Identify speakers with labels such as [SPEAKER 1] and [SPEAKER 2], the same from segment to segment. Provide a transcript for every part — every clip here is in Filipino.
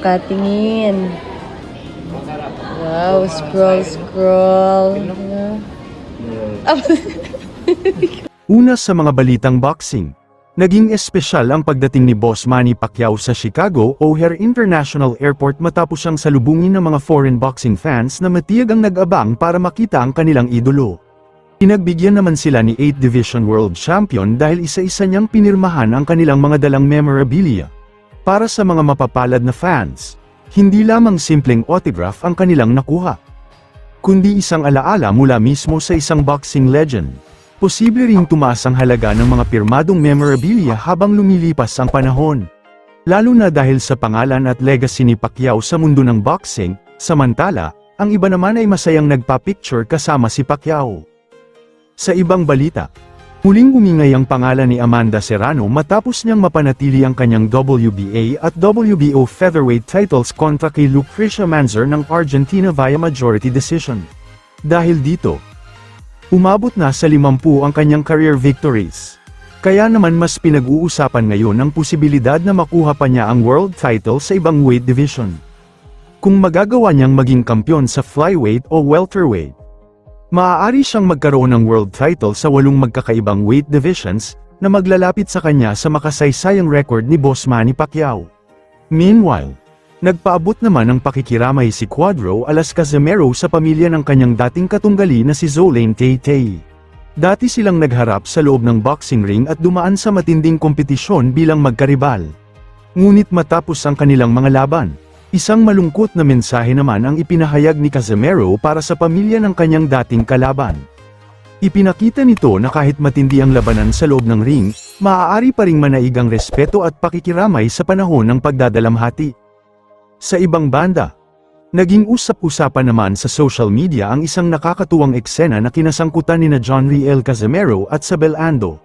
[SPEAKER 1] Nakatingin. Wow, scroll.
[SPEAKER 2] Una sa mga balitang boxing, naging espesyal ang pagdating ni Boss Manny Pacquiao sa Chicago O'Hare International Airport matapos siyang salubungin ng mga foreign boxing fans na matiyag ang nag-abang para makita ang kanilang idolo. Pinagbigyan naman sila ni 8th Division World Champion dahil isa-isa niyang pinirmahan ang kanilang mga dalang memorabilia. Para sa mga mapapalad na fans, hindi lamang simpleng autograph ang kanilang nakuha, kundi isang alaala mula mismo sa isang boxing legend. Posible ring tumaas ang halaga ng mga pirmadong memorabilia habang lumilipas ang panahon, lalo na dahil sa pangalan at legacy ni Pacquiao sa mundo ng boxing. Samantala, ang iba naman ay masayang nagpa-picture kasama si Pacquiao. Sa ibang balita, muling umingay ang pangalan ni Amanda Serrano matapos niyang mapanatili ang kanyang WBA at WBO featherweight titles kontra kay Lucrecia Manzar ng Argentina via majority decision. Dahil dito, umabot na sa 50 ang kanyang career victories. Kaya naman mas pinag-uusapan ngayon ang posibilidad na makuha pa niya ang world title sa ibang weight division, kung magagawa niyang maging kampiyon sa flyweight o welterweight. Maaari siyang magkaroon ng world title sa 8 magkakaibang weight divisions, na maglalapit sa kanya sa makasaysayang record ni Boss Manny Pacquiao. Meanwhile, nagpaabot naman ng pakikiramay si Cuadro Alas Casimero sa pamilya ng kanyang dating katunggali na si Zolane Tay-Tay. Dati silang nagharap sa loob ng boxing ring at dumaan sa matinding kompetisyon bilang magkaribal. Ngunit matapos ang kanilang mga laban, isang malungkot na mensahe naman ang ipinahayag ni Casimero para sa pamilya ng kanyang dating kalaban. Ipinakita nito na kahit matindi ang labanan sa loob ng ring, maaari pa ring manaig ang respeto at pakikiramay sa panahon ng pagdadalamhati. Sa ibang banda, naging usap-usapan naman sa social media ang isang nakakatuwang eksena na kinasangkutan nina John Riel Casimero at Sabel Ando.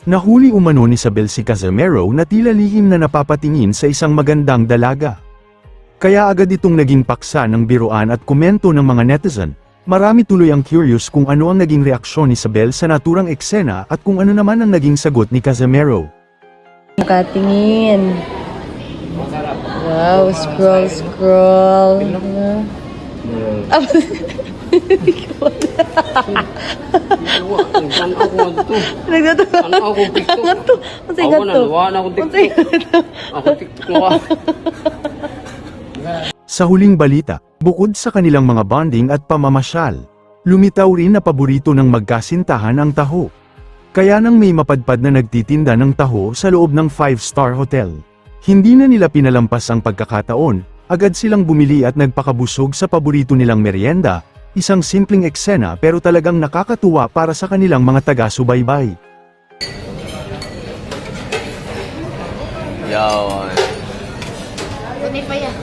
[SPEAKER 2] Nahuli umano ni Sabel si Casimero na tila lihim na napapatingin sa isang magandang dalaga. Kaya agad itong naging paksa ng biruan at komento ng mga netizen. Marami tuloy ang curious kung ano ang naging reaksyon ni Sabel sa naturang eksena at kung ano naman ang naging sagot ni Casimero.
[SPEAKER 1] Nakatingin. Wow, scroll.
[SPEAKER 2] Sa huling balita, bukod sa kanilang mga bonding at pamamasyal, lumitaw rin na paborito ng magkasintahan ang taho. Kaya nang may mapadpad na nagtitinda ng taho sa loob ng 5-star hotel, hindi na nila pinalampas ang pagkakataon, agad silang bumili at nagpakabusog sa paborito nilang merienda, isang simpleng eksena pero talagang nakakatuwa para sa kanilang mga taga-subaybay.
[SPEAKER 3] Yaw.
[SPEAKER 4] Kunay pa yan.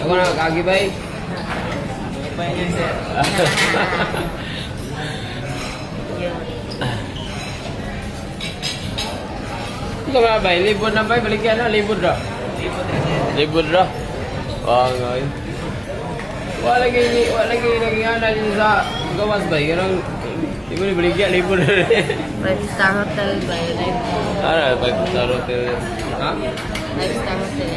[SPEAKER 3] Ako na kagibay. Ito ba bay? Libod na bay? Baligyan na? Libod na? Libod na? Oo nga yun. Wala lagi nagingana yun sa gawas bay. Ganang, di mo baligyan, libod na rin.
[SPEAKER 4] 5-star hotel ba yun?
[SPEAKER 3] Ano, 5-star hotel. Ha?
[SPEAKER 4] 5-star hotel.